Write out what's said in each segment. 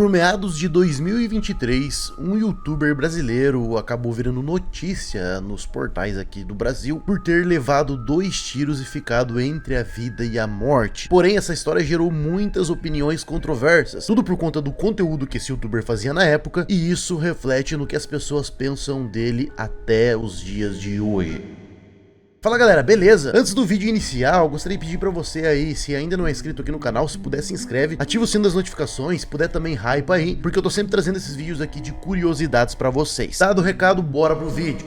Por meados de 2023, um youtuber brasileiro acabou virando notícia nos portais aqui do Brasil por ter levado 2 tiros e ficado entre a vida e a morte. Porém, essa história gerou muitas opiniões controversas, tudo por conta do conteúdo que esse youtuber fazia na época, e isso reflete no que as pessoas pensam dele até os dias de hoje. Fala galera, beleza? Antes do vídeo inicial, gostaria de pedir pra você aí, se ainda não é inscrito aqui no canal, se puder se inscreve, ativa o sino das notificações, se puder também hype aí, porque eu tô sempre trazendo esses vídeos aqui de curiosidades pra vocês. Dado o recado, bora pro vídeo.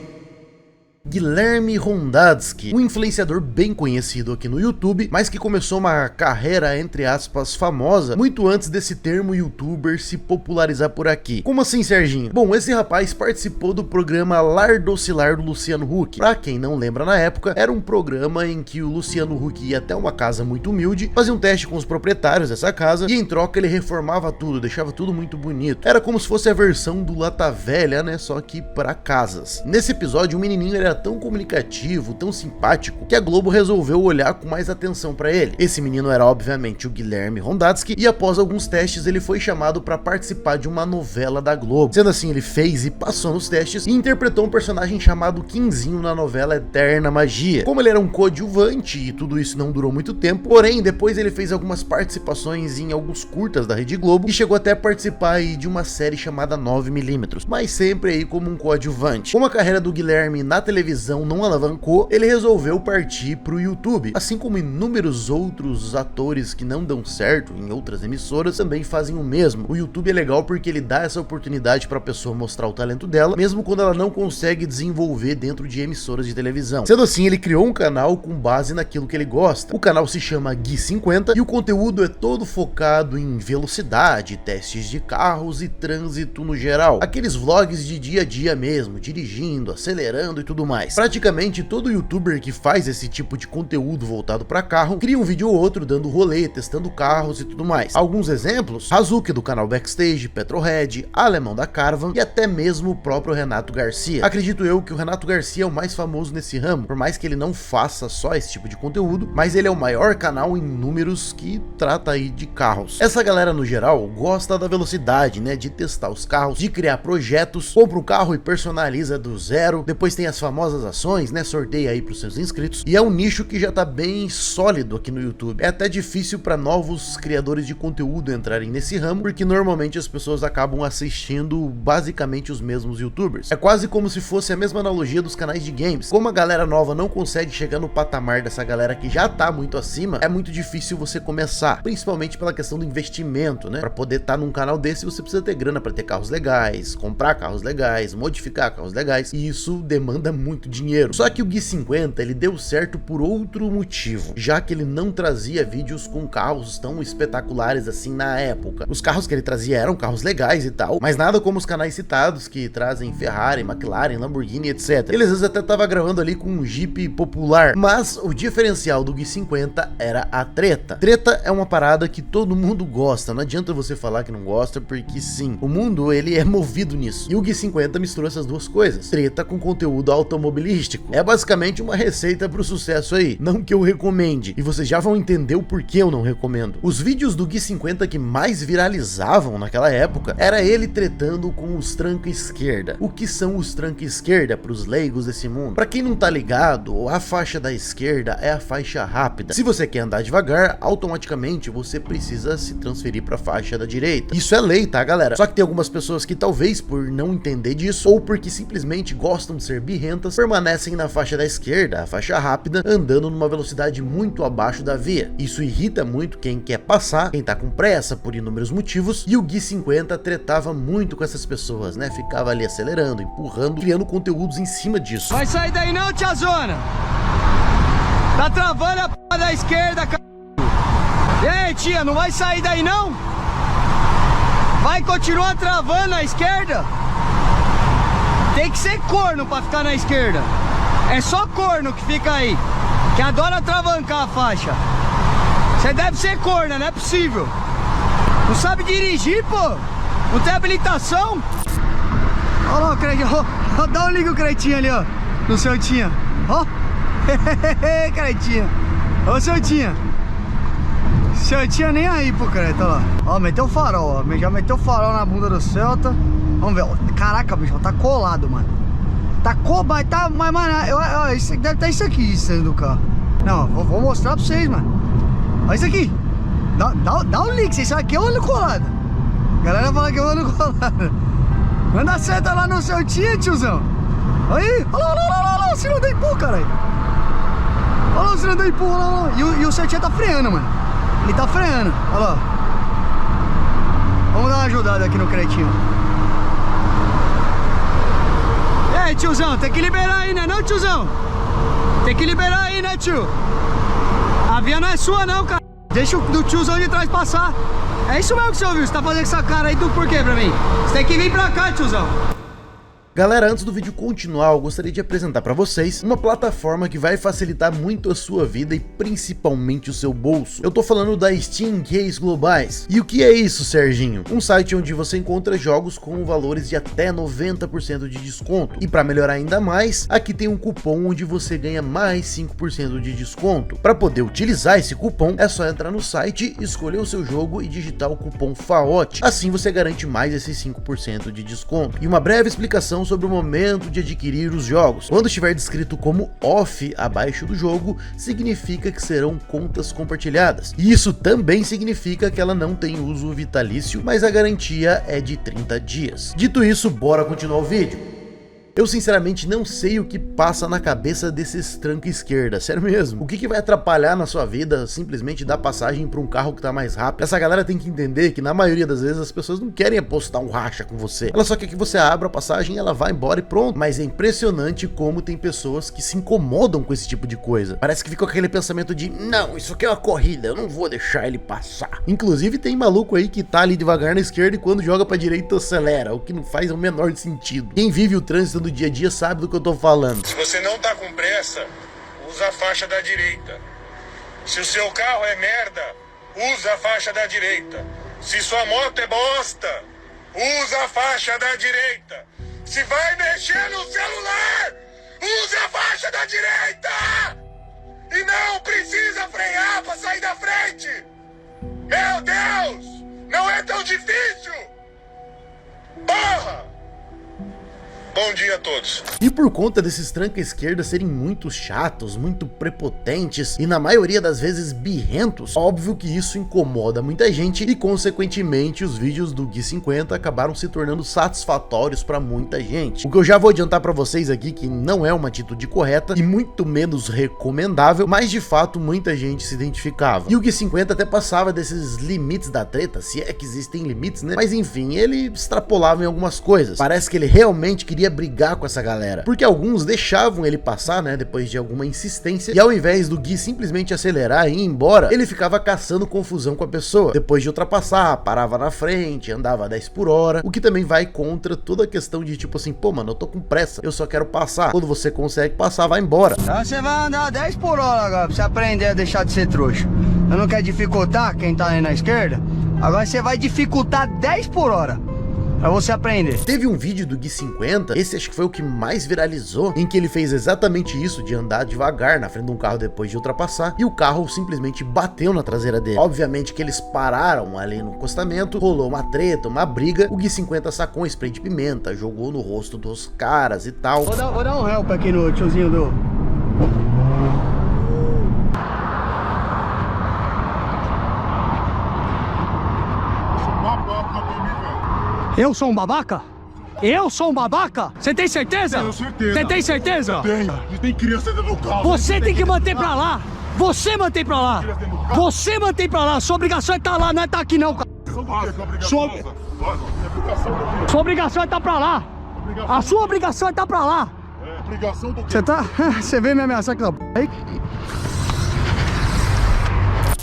Guilherme Rondadsky, um influenciador bem conhecido aqui no YouTube, mas que começou uma carreira, entre aspas, famosa, muito antes desse termo youtuber se popularizar por aqui. Como assim, Serginho? Bom, esse rapaz participou do programa Lar Docilar do Luciano Huck. Pra quem não lembra, na época, era um programa em que o Luciano Huck ia até uma casa muito humilde, fazia um teste com os proprietários dessa casa, e em troca ele reformava tudo, deixava tudo muito bonito. Era como se fosse a versão do Lata Velha, né, só que pra casas. Nesse episódio, o menininho era tão comunicativo, tão simpático, que a Globo resolveu olhar com mais atenção pra ele. Esse menino era obviamente o Guilherme Rondadsky, e após alguns testes ele foi chamado pra participar de uma novela da Globo. Sendo assim, ele fez e passou nos testes e interpretou um personagem chamado Quinzinho na novela Eterna Magia. Como ele era um coadjuvante e tudo isso não durou muito tempo, porém depois ele fez algumas participações em alguns curtas da Rede Globo e chegou até a participar aí de uma série chamada 9mm, mas sempre aí como um coadjuvante. Como a carreira do Guilherme na televisão não alavancou, ele resolveu partir pro YouTube. Assim como inúmeros outros atores que não dão certo em outras emissoras também fazem o mesmo. O YouTube é legal porque ele dá essa oportunidade pra pessoa mostrar o talento dela, mesmo quando ela não consegue desenvolver dentro de emissoras de televisão. Sendo assim, ele criou um canal com base naquilo que ele gosta. O canal se chama Gui50 e o conteúdo é todo focado em velocidade, testes de carros e trânsito no geral. Aqueles vlogs de dia a dia mesmo, dirigindo, acelerando e tudo mais. Praticamente todo youtuber que faz esse tipo de conteúdo voltado para carro cria um vídeo ou outro dando rolê, testando carros e tudo mais. Alguns exemplos: Hazuki do canal Backstage, Petrohead, Alemão da Caravan e até mesmo o próprio Renato Garcia. Acredito eu que o Renato Garcia é o mais famoso nesse ramo, por mais que ele não faça só esse tipo de conteúdo, mas ele é o maior canal em números que trata aí de carros. Essa galera no geral gosta da velocidade, né, de testar os carros, de criar projetos, compra um carro e personaliza do zero, depois tem as famosas ações, né, sorteia aí pros seus inscritos, e é um nicho que já tá bem sólido aqui no YouTube. É até difícil para novos criadores de conteúdo entrarem nesse ramo, porque normalmente as pessoas acabam assistindo basicamente os mesmos youtubers. É quase como se fosse a mesma analogia dos canais de games. Como a galera nova não consegue chegar no patamar dessa galera que já tá muito acima, é muito difícil você começar, principalmente pela questão do investimento, né? Para poder estar num canal desse, você precisa ter grana para ter carros legais, comprar carros legais, modificar carros legais, e isso demanda muito dinheiro. Só que o Gui50 ele deu certo por outro motivo, já que ele não trazia vídeos com carros tão espetaculares assim na época. Os carros que ele trazia eram carros legais e tal, mas nada como os canais citados que trazem Ferrari, McLaren, Lamborghini, etc. Ele às vezes até tava gravando ali com um Jeep popular, mas o diferencial do Gui50 era a treta. Treta é uma parada que todo mundo gosta, não adianta você falar que não gosta, porque sim, o mundo ele é movido nisso, e o Gui50 misturou essas duas coisas, treta com conteúdo automobilístico. É basicamente uma receita pro sucesso aí, não que eu recomende, e vocês já vão entender o porquê eu não recomendo. Os vídeos do Gui50 que mais viralizavam naquela época era ele tretando com os tranca esquerda. O que são os tranca esquerda pros leigos desse mundo? Pra quem não tá ligado, a faixa da esquerda é a faixa rápida. Se você quer andar devagar, automaticamente você precisa se transferir pra faixa da direita. Isso é lei, tá galera? Só que tem algumas pessoas que talvez por não entender disso, ou porque simplesmente gostam de ser birrentas, permanecem na faixa da esquerda, a faixa rápida, andando numa velocidade muito abaixo da via. Isso irrita muito quem quer passar, quem tá com pressa por inúmeros motivos, e o Gui50 tretava muito com essas pessoas, né? Ficava ali acelerando, empurrando, criando conteúdos em cima disso. Vai sair daí não, tiazona? Tá travando a p da esquerda, c... Ei, tia, não vai sair daí não? Vai continuar travando a esquerda? Tem que ser corno pra ficar na esquerda. É só corno que fica aí, que adora travancar a faixa. Você deve ser corno, não é possível. Não sabe dirigir, pô? Não tem habilitação? Olha lá o Cretinho, dá um liga o Cretinho ali, ó. No seu tinha, ó. Cretinho. Ô, seu tinha. Você tinha nem aí pro Creta, ó lá. Ó, meteu o farol, ó. Já meteu o farol na bunda do Celta. Vamos ver, ó. Caraca, bicho, tá colado, mano. Tá colado, tá... Mas, mano, isso deve estar isso aqui dentro do carro. Não, vou mostrar pra vocês, mano. Olha isso aqui. Dá um link, vocês sabem que é olho colado. A galera fala que é olho colado. Manda seta lá no seu tiozão. Aí, olha lá, o sinal da Ipu, caralho. Olha lá o sinal da Ipu, olha lá. E o seu tia tá freando, mano. Ele tá freando, olha lá. Vamos dar uma ajudada aqui no Cretinho. E aí, tiozão, tem que liberar aí, né não, tiozão? Tem que liberar aí, né, tio? A via não é sua não, cara. Deixa o tiozão de trás passar. É isso mesmo que você ouviu, você tá fazendo essa cara aí do porquê pra mim? Você tem que vir pra cá, tiozão. Galera, antes do vídeo continuar, eu gostaria de apresentar para vocês uma plataforma que vai facilitar muito a sua vida e principalmente o seu bolso. Eu tô falando da Steam Keys Globais. E o que é isso, Serginho? Um site onde você encontra jogos com valores de até 90% de desconto. E para melhorar ainda mais, aqui tem um cupom onde você ganha mais 5% de desconto. Para poder utilizar esse cupom, é só entrar no site, escolher o seu jogo e digitar o cupom FAOT. Assim você garante mais esses 5% de desconto. E uma breve explicação sobre o momento de adquirir os jogos. Quando estiver descrito como off abaixo do jogo, significa que serão contas compartilhadas. E isso também significa que ela não tem uso vitalício, mas a garantia é de 30 dias. Dito isso, bora continuar o vídeo. Eu sinceramente não sei o que passa na cabeça desses tranca esquerda, sério mesmo. O que vai atrapalhar na sua vida simplesmente dar passagem para um carro que tá mais rápido? Essa galera tem que entender que na maioria das vezes as pessoas não querem apostar um racha com você. Ela só quer que você abra a passagem, ela vai embora e pronto. Mas é impressionante como tem pessoas que se incomodam com esse tipo de coisa. Parece que fica com aquele pensamento de, não, isso aqui é uma corrida, eu não vou deixar ele passar. Inclusive tem maluco aí que tá ali devagar na esquerda e quando joga pra direita acelera, o que não faz o menor sentido. Quem vive o trânsito do dia a dia sabe do que eu tô falando. Se você não tá com pressa, usa a faixa da direita. Se o seu carro é merda, usa a faixa da direita. Se sua moto é bosta, usa a faixa da direita. Se vai mexer no celular, usa a faixa da direita. E não precisa frear pra sair da frente. Meu Deus, não é tão difícil. Porra! Bom dia a todos. E por conta desses tranca esquerda serem muito chatos, muito prepotentes e na maioria das vezes birrentos, óbvio que isso incomoda muita gente e consequentemente os vídeos do Gui 50 acabaram se tornando satisfatórios para muita gente. O que eu já vou adiantar para vocês aqui que não é uma atitude correta e muito menos recomendável, mas de fato muita gente se identificava. E o Gui 50 até passava desses limites da treta, se é que existem limites, né? Mas enfim, ele extrapolava em algumas coisas. Parece que ele realmente queria brigar com essa galera, porque alguns deixavam ele passar, né, depois de alguma insistência, e ao invés do Gui simplesmente acelerar e ir embora, ele ficava caçando confusão com a pessoa. Depois de ultrapassar, parava na frente, andava a 10 por hora, o que também vai contra toda a questão de tipo assim, pô mano, eu tô com pressa, eu só quero passar. Quando você consegue passar, vai embora. Então você vai andar 10 por hora agora, pra você aprender a deixar de ser trouxa. Eu não quero dificultar quem tá aí na esquerda, agora você vai dificultar 10 por hora. Pra você aprender. Teve um vídeo do Gui 50, esse acho que foi o que mais viralizou, em que ele fez exatamente isso, de andar devagar na frente de um carro depois de ultrapassar, e o carro simplesmente bateu na traseira dele. Obviamente que eles pararam ali no acostamento, rolou uma treta, uma briga, o Gui 50 sacou um spray de pimenta, jogou no rosto dos caras e tal. Vou dar um help aqui no tiozinho do... Eu sou um babaca? Eu sou um babaca? Você tem certeza? Tenho certeza. Você tem certeza? Tenho. E tem criança dentro do carro. Você tem que manter pra lá. Você mantém pra lá. Você mantém pra lá. Sua obrigação é estar lá, não é estar aqui não, cara. Sua obrigação é estar pra lá. A sua obrigação é estar pra lá. É, obrigação do quê? Você tá... Você veio me ameaçar com aí?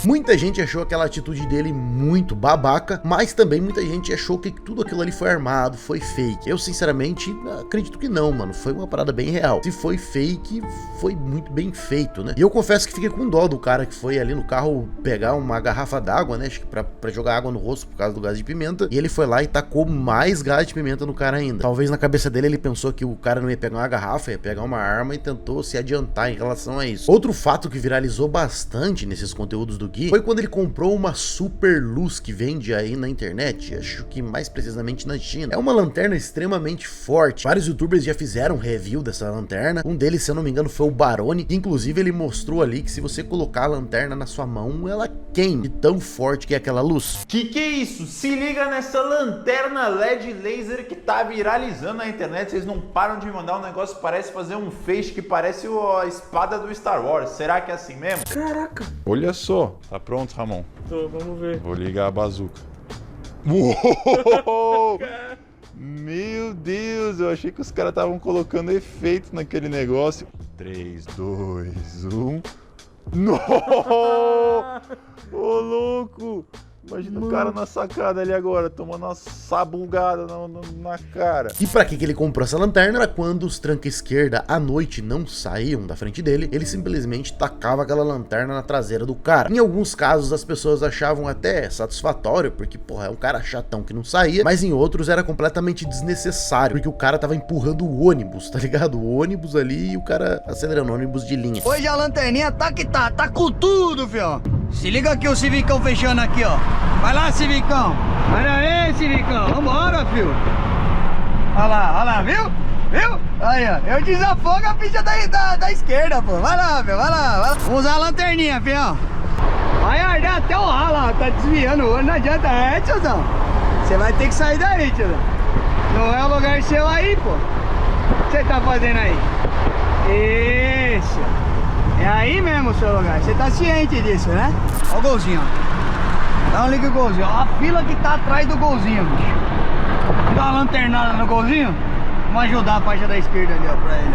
Muita gente achou aquela atitude dele muito babaca, mas também muita gente achou que tudo aquilo ali foi armado, foi fake. Eu sinceramente acredito que não, mano, foi uma parada bem real. Se foi fake, foi muito bem feito, né? E eu confesso que fiquei com dó do cara que foi ali no carro pegar uma garrafa d'água, né, acho que pra jogar água no rosto por causa do gás de pimenta, e ele foi lá e tacou mais gás de pimenta no cara ainda. Talvez na cabeça dele ele pensou que o cara não ia pegar uma garrafa, ia pegar uma arma e tentou se adiantar em relação a isso. Outro fato que viralizou bastante nesses conteúdos do Gui foi quando ele comprou uma super luz que vende aí na internet, acho que mais precisamente na China. É uma lanterna extremamente forte. Vários youtubers já fizeram review dessa lanterna. Um deles, se eu não me engano, foi o Barone, que inclusive ele mostrou ali que se você colocar a lanterna na sua mão, ela queima de tão forte que é aquela luz. Que é isso? Se liga nessa lanterna LED laser que tá viralizando na internet. Vocês não param de mandar um negócio que parece fazer um feixe que parece a espada do Star Wars. Será que é assim mesmo? Caraca. Olha só. Tá pronto, Ramon? Tô, vamos ver. Vou ligar a bazuca. Uou! Meu Deus, eu achei que os caras estavam colocando efeito naquele negócio. 3, 2, 1... Nossa! Ô, louco! Imagina o cara na sacada ali agora, tomando uma sabugada na cara. E pra que ele comprou essa lanterna? Era quando os tranca esquerda à noite não saíam da frente dele, ele simplesmente tacava aquela lanterna na traseira do cara. Em alguns casos as pessoas achavam até satisfatório, porque porra, é um cara chatão que não saía, mas em outros era completamente desnecessário, porque o cara tava empurrando o ônibus, tá ligado? O ônibus ali e o cara acelerando o ônibus de linha. Hoje a lanterninha tá que tá com tudo, fião. Se liga aqui o Civicão fechando aqui, ó. Vai lá, Civicão. Olha aí, Civicão. Vambora, filho. Olha lá, viu? Viu? Aí, ó. Eu desafogo a ficha da esquerda, pô. Vai lá, filho, vai lá. Vamos usar a lanterninha, fião. Vai arder até o ralo, ó. Tá desviando o olho, não adianta. É, tiozão. Você vai ter que sair daí, tiozão. Não é o lugar seu aí, pô. O que você tá fazendo aí? Isso. É aí mesmo o seu lugar. Você tá ciente disso, né? Ó o golzinho, ó. Dá um liga o golzinho, ó a fila que tá atrás do golzinho, bicho. Dá uma lanternada no golzinho. Vamos ajudar a faixa da esquerda ali, ó, pra ele.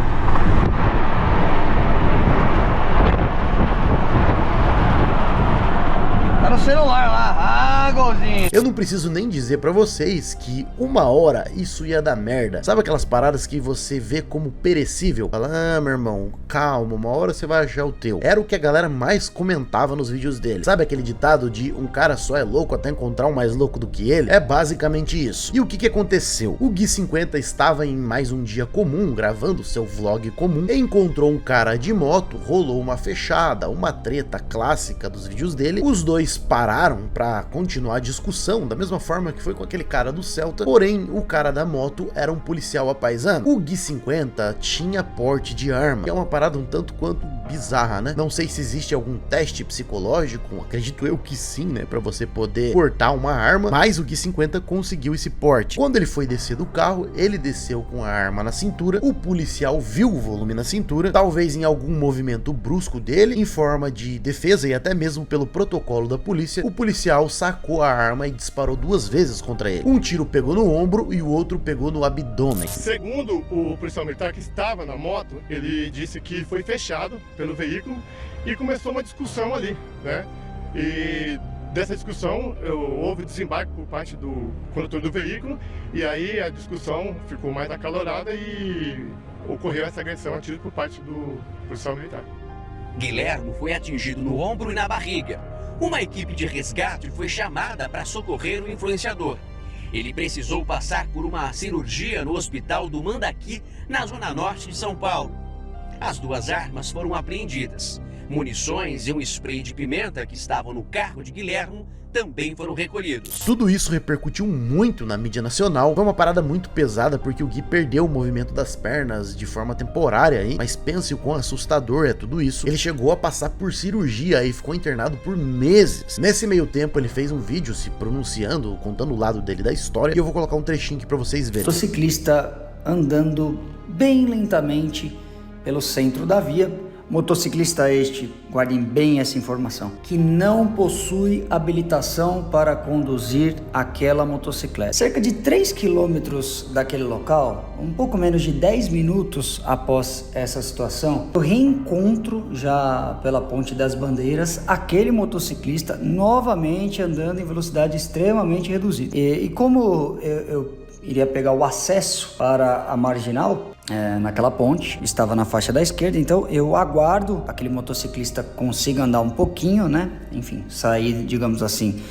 Tá no celular lá, golzinho. Eu não preciso nem dizer pra vocês que uma hora isso ia dar merda. Sabe aquelas paradas que você vê como perecível? Fala, meu irmão, calma, uma hora você vai achar o teu. Era o que a galera mais comentava nos vídeos dele. Sabe aquele ditado de um cara só é louco até encontrar um mais louco do que ele? É basicamente isso. E o que aconteceu? O Gui 50 estava em mais um dia comum, gravando seu vlog comum, e encontrou um cara de moto, rolou uma fechada, uma treta clássica dos vídeos dele. Os dois pararam pra continuar a discussão, da mesma forma que foi com aquele cara do Celta, porém o cara da moto era um policial apaisano. O Gui 50 tinha porte de arma, que é uma parada um tanto quanto bizarra, né? Não sei se existe algum teste psicológico, acredito eu que sim, né, pra você poder portar uma arma, mas o Gui 50 conseguiu esse porte. Quando ele foi descer do carro, ele desceu com a arma na cintura, o policial viu o volume na cintura, talvez em algum movimento brusco dele, em forma de defesa e até mesmo pelo protocolo da polícia, o policial sacou a arma e disparou 2 vezes contra ele. Um tiro pegou no ombro e o outro pegou no abdômen. Segundo o policial militar que estava na moto, ele disse que foi fechado pelo veículo e começou uma discussão ali, né? E dessa discussão houve desembarque por parte do condutor do veículo e aí a discussão ficou mais acalorada e ocorreu essa agressão a tiro por parte do policial militar. Guilhermo foi atingido no ombro e na barriga. Uma equipe de resgate foi chamada para socorrer o influenciador. Ele precisou passar por uma cirurgia no hospital do Mandaqui, na zona norte de São Paulo. As 2 armas foram apreendidas. Munições e um spray de pimenta que estavam no carro de Guilhermo também foram recolhidos. Tudo isso repercutiu muito na mídia nacional. Foi uma parada muito pesada porque o Gui perdeu o movimento das pernas de forma temporária aí, mas pense o quão assustador é tudo isso. Ele chegou a passar por cirurgia e ficou internado por meses. Nesse meio tempo ele fez um vídeo se pronunciando, contando o lado dele da história, e eu vou colocar um trechinho aqui pra vocês verem. O ciclista andando bem lentamente pelo centro da via. Motociclista este, guardem bem essa informação, que não possui habilitação para conduzir aquela motocicleta. Cerca de 3 quilômetros daquele local, um pouco menos de 10 minutos após essa situação, eu reencontro já pela Ponte das Bandeiras aquele motociclista novamente andando em velocidade extremamente reduzida. E como eu iria pegar o acesso para a marginal, naquela ponte, estava na faixa da esquerda, então eu aguardo aquele motociclista consiga andar um pouquinho, né? Enfim, sair, digamos assim,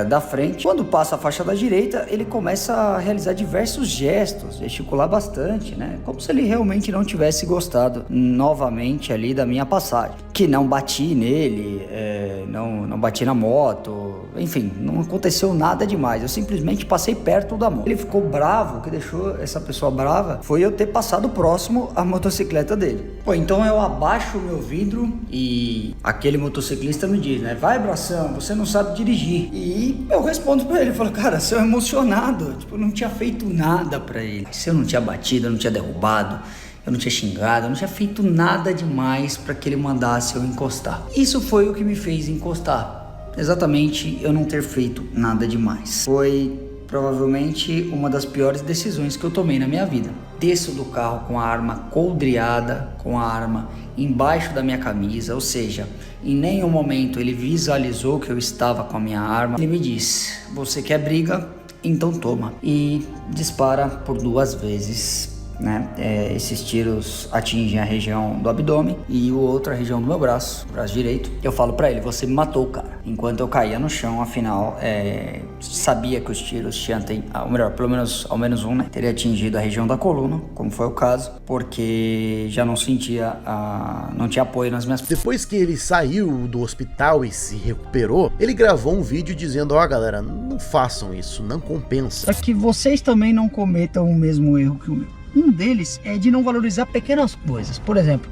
da frente. Quando passa a faixa da direita, ele começa a realizar diversos gestos, gesticular bastante, né? Como se ele realmente não tivesse gostado novamente ali da minha passagem. Que não bati nele, não bati na moto, enfim, não aconteceu nada demais. Eu simplesmente passei perto da moto. Ele ficou bravo, o que deixou essa pessoa brava foi eu ter passado próximo à motocicleta dele. Pô, então eu abaixo o meu vidro e aquele motociclista me diz, né? Vai, bração, você não sabe dirigir. E eu respondo pra ele, eu falo, cara, você é emocionado. Tipo, eu não tinha feito nada pra ele. Se eu não tinha batido, eu não tinha derrubado, eu não tinha xingado, eu não tinha feito nada demais pra que ele mandasse eu encostar. Isso foi o que me fez encostar. Exatamente, eu não ter feito nada demais. Foi provavelmente uma das piores decisões que eu tomei na minha vida. Desço do carro com a arma coldreada, com a arma embaixo da minha camisa, ou seja, em nenhum momento ele visualizou que eu estava com a minha arma. Ele me disse, você quer briga? Então toma. E dispara por 2 vezes, né? Esses tiros atingem a região do abdômen e o outro a região do meu braço direito. Eu falo pra ele, você me matou, cara. Enquanto eu caía no chão, afinal, sabia que os tiros tinham, ou melhor, pelo menos ao menos um, né? Teria atingido a região da coluna, como foi o caso, porque já não sentia, não tinha apoio nas minhas... Depois que ele saiu do hospital e se recuperou, ele gravou um vídeo dizendo, ó, galera, não façam isso, não compensa. Para que vocês também não cometam o mesmo erro que o meu. Um deles é de não valorizar pequenas coisas. Por exemplo,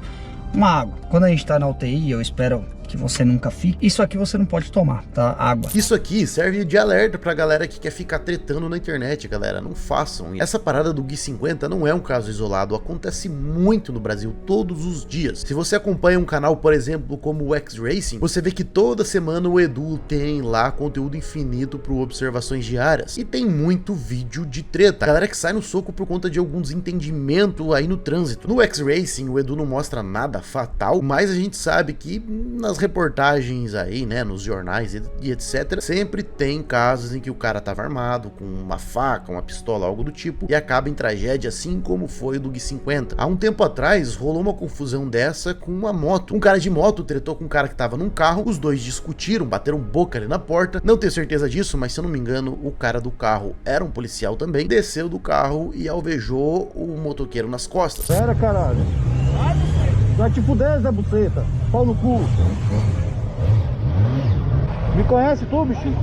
uma água. Quando a gente tá na UTI, eu espero que você nunca fique. Isso aqui você não pode tomar, tá? Água. Isso aqui serve de alerta pra galera que quer ficar tretando na internet, galera. Não façam isso. Essa parada do Gui 50 não é um caso isolado. Acontece muito no Brasil, todos os dias. Se você acompanha um canal, por exemplo, como o X-Racing, você vê que toda semana o Edu tem lá conteúdo infinito pro Observações Diárias. E tem muito vídeo de treta. A galera que sai no soco por conta de algum desentendimento aí no trânsito. No X-Racing, o Edu não mostra nada fatal, mas a gente sabe que nas reportagens aí, né, nos jornais e etc, sempre tem casos em que o cara tava armado com uma faca, uma pistola, algo do tipo, e acaba em tragédia, assim como foi o do Gui 50. Há um tempo atrás rolou uma confusão dessa com uma moto. Um cara de moto tretou com um cara que tava num carro, os dois discutiram, bateram boca ali na porta. Não tenho certeza disso, mas se eu não me engano, o cara do carro era um policial também, desceu do carro e alvejou o motoqueiro nas costas. Pera, caralho. Vai te fuder, Zé Buceta. Pau no cu. Me conhece tu, bichinho?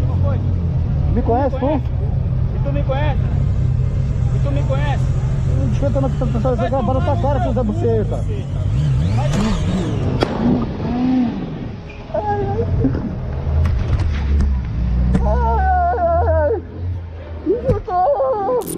Me conhece tu? E tu me conhece? E tu me conhece? Deixa eu tentar jogar a bola na tua cara, seu Zé Buceta.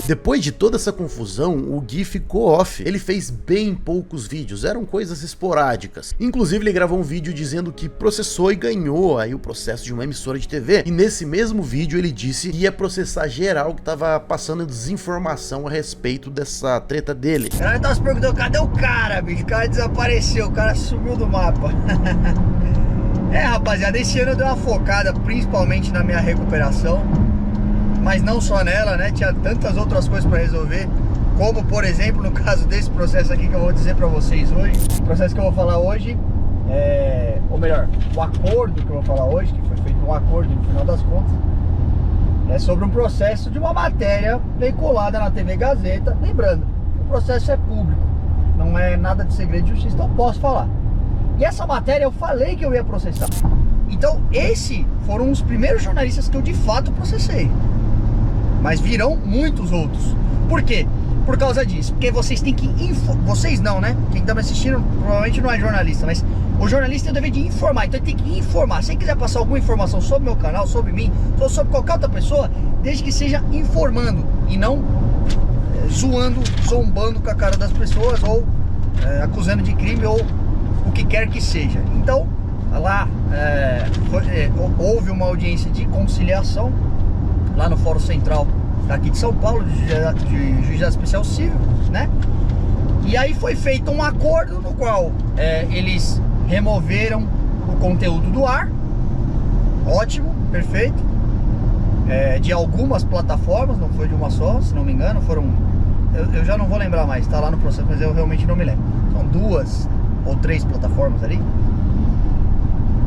Depois de toda essa confusão, o Gui ficou off. Ele fez bem poucos vídeos, eram coisas esporádicas. Inclusive ele gravou um vídeo dizendo que processou e ganhou aí o processo de uma emissora de TV. E nesse mesmo vídeo ele disse que ia processar geral que tava passando desinformação a respeito dessa treta dele. O cara tava se perguntando, cadê o cara, bicho? O cara desapareceu, o cara sumiu do mapa. Rapaziada, esse ano eu dei uma focada principalmente na minha recuperação. Mas não só nela, né? Tinha tantas outras coisas para resolver, como por exemplo no caso desse processo aqui que eu vou dizer para vocês hoje. O processo que eu vou falar hoje ou melhor, o acordo que eu vou falar hoje, que foi feito um acordo no final das contas, é sobre um processo de uma matéria veiculada na TV Gazeta. Lembrando, o processo é público, não é nada de segredo de justiça, então eu posso falar. E essa matéria eu falei que eu ia processar. Então esses foram os primeiros jornalistas que eu de fato processei. Mas virão muitos outros. Por quê? Por causa disso. Porque vocês têm que... Vocês não, né? Quem tá me assistindo provavelmente não é jornalista, mas o jornalista tem o dever de informar. Então ele tem que informar. Se ele quiser passar alguma informação sobre meu canal, sobre mim, ou sobre qualquer outra pessoa, desde que seja informando e não zoando, zombando com a cara das pessoas, ou acusando de crime, ou o que quer que seja. Então, lá houve uma audiência de conciliação lá no Fórum Central daqui de São Paulo, de Juizado Especial Civil, né? E aí foi feito um acordo no qual eles removeram o conteúdo do ar, ótimo, perfeito, de algumas plataformas, não foi de uma só, se não me engano, foram eu já não vou lembrar mais, tá lá no processo, mas eu realmente não me lembro. São 2 ou 3 plataformas ali.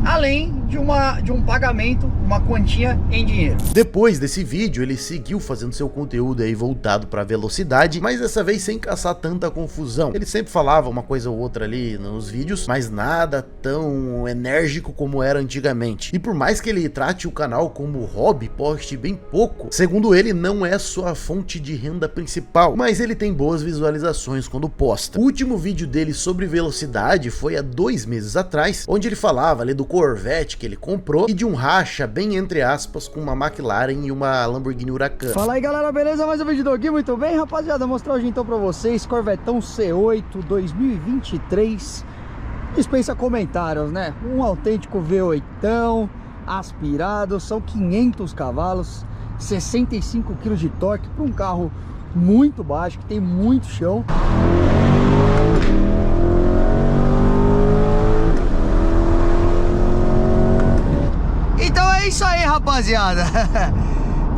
Além de um pagamento, uma quantia em dinheiro. Depois desse vídeo, ele seguiu fazendo seu conteúdo aí voltado para velocidade, mas dessa vez sem caçar tanta confusão. Ele sempre falava uma coisa ou outra ali nos vídeos, mas nada tão enérgico como era antigamente. E por mais que ele trate o canal como hobby, poste bem pouco, segundo ele, não é sua fonte de renda principal, mas ele tem boas visualizações quando posta. O último vídeo dele sobre velocidade foi há 2 meses atrás, onde ele falava ali do Corvette que ele comprou e de um racha bem entre aspas com uma McLaren e uma Lamborghini Huracan. Fala aí galera, beleza? Mais um vídeo aqui, muito bem rapaziada, mostrar hoje então pra vocês Corvetão C8 2023, dispensa comentários, né? Um autêntico V8 aspirado, são 500 cavalos, 65 kg de torque para um carro muito baixo, que tem muito chão. Então é isso aí, rapaziada.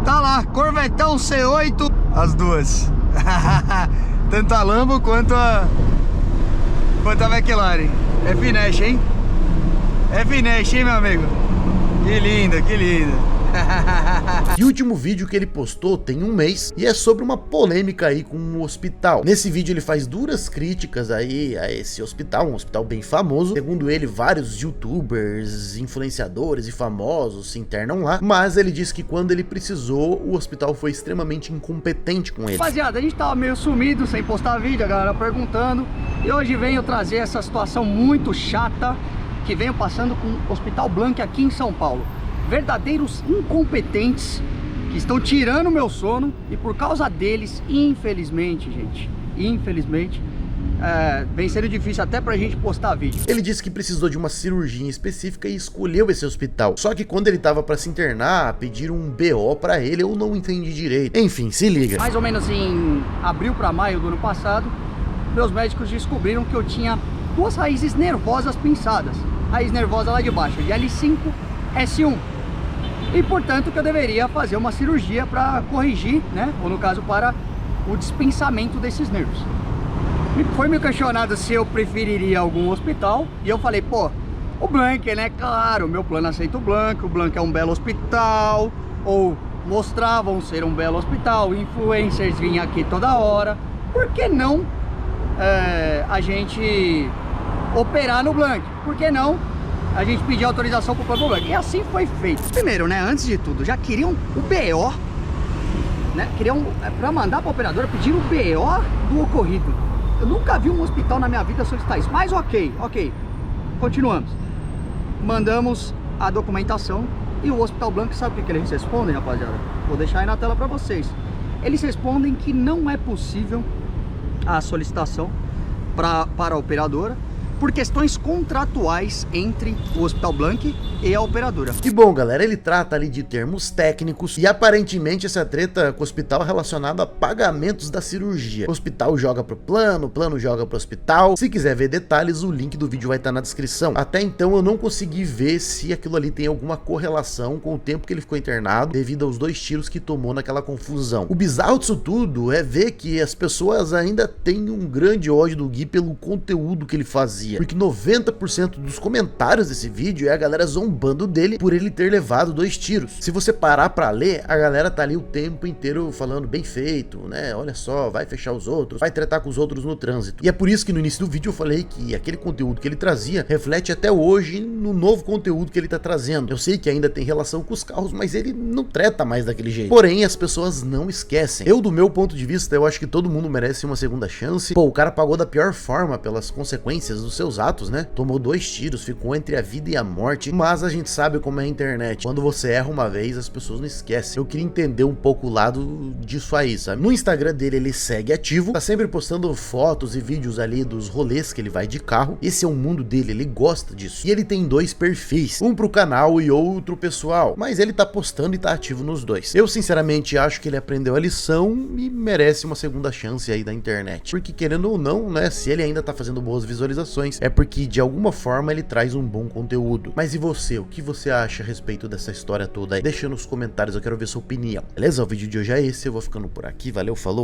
Tá lá, Corvetão C8, as duas. Tanto a Lambo quanto a McLaren. É finesse, hein? É finesse, hein, meu amigo? Que lindo, que lindo. E o último vídeo que ele postou tem 1 mês e é sobre uma polêmica aí com um hospital. Nesse vídeo ele faz duras críticas aí a esse hospital, um hospital bem famoso. Segundo ele, vários youtubers, influenciadores e famosos se internam lá, mas ele disse que quando ele precisou, o hospital foi extremamente incompetente com ele. Rapaziada, a gente tava meio sumido, sem postar vídeo, a galera perguntando, e hoje venho trazer essa situação muito chata que venho passando com o Hospital Blank aqui em São Paulo. Verdadeiros incompetentes que estão tirando o meu sono, e por causa deles, infelizmente, gente, infelizmente, vem sendo difícil até pra gente postar vídeo. Ele disse que precisou de uma cirurgia específica e escolheu esse hospital. Só que quando ele tava pra se internar, pediram um BO pra ele, eu não entendi direito. Enfim, se liga. Mais ou menos em abril pra maio do ano passado, meus médicos descobriram que eu tinha 2 raízes nervosas pinçadas. Raiz nervosa lá de baixo, de L5, S1. E portanto que eu deveria fazer uma cirurgia para corrigir, né? Ou no caso para o dispensamento desses nervos. Foi me questionado se eu preferiria algum hospital, e eu falei, pô, o Blank, né? Claro, o meu plano aceita o Blank é um belo hospital, ou mostravam ser um belo hospital, influencers vinham aqui toda hora, por que não a gente operar no Blank? Por que não a gente pedir autorização pro plano Blank? E assim foi feito. Primeiro, né, antes de tudo, já queriam o BO, né, queriam, pra mandar pra operadora, pedir o BO do ocorrido. Eu nunca vi um hospital na minha vida solicitar isso, mas ok, continuamos. Mandamos a documentação e o Hospital Blank, sabe o que eles respondem, rapaziada? Vou deixar aí na tela pra vocês. Eles respondem que não é possível a solicitação para a operadora, por questões contratuais entre o Hospital Blank e a operadora. E bom, galera, ele trata ali de termos técnicos e aparentemente essa treta com o hospital é relacionada a pagamentos da cirurgia. O hospital joga pro plano, o plano joga pro hospital. Se quiser ver detalhes, o link do vídeo vai estar na descrição. Até então eu não consegui ver se aquilo ali tem alguma correlação com o tempo que ele ficou internado devido aos 2 tiros que tomou naquela confusão. O bizarro disso tudo é ver que as pessoas ainda têm um grande ódio do Gui pelo conteúdo que ele fazia. Porque 90% dos comentários desse vídeo é a galera zombando dele por ele ter levado 2 tiros. Se você parar pra ler, a galera tá ali o tempo inteiro falando bem feito, né? Olha só, vai fechar os outros, vai tretar com os outros no trânsito. E é por isso que no início do vídeo eu falei que aquele conteúdo que ele trazia reflete até hoje no novo conteúdo que ele tá trazendo. Eu sei que ainda tem relação com os carros, mas ele não treta mais daquele jeito. Porém, as pessoas não esquecem. Eu, do meu ponto de vista, eu acho que todo mundo merece uma segunda chance. Pô, o cara pagou da pior forma pelas consequências dos seus atos, né? Tomou 2 tiros, ficou entre a vida e a morte, mas a gente sabe como é a internet. Quando você erra uma vez, as pessoas não esquecem. Eu queria entender um pouco o lado disso aí, sabe? No Instagram dele, ele segue ativo, tá sempre postando fotos e vídeos ali dos rolês que ele vai de carro. Esse é o mundo dele, ele gosta disso. E ele tem 2 perfis, um pro canal e outro pessoal, mas ele tá postando e tá ativo nos 2. Eu sinceramente acho que ele aprendeu a lição e merece uma segunda chance aí da internet. Porque querendo ou não, né, se ele ainda tá fazendo boas visualizações, é porque de alguma forma ele traz um bom conteúdo. Mas e você? O que você acha a respeito dessa história toda aí? Deixa nos comentários, eu quero ver sua opinião. Beleza? O vídeo de hoje é esse, eu vou ficando por aqui, valeu, falou!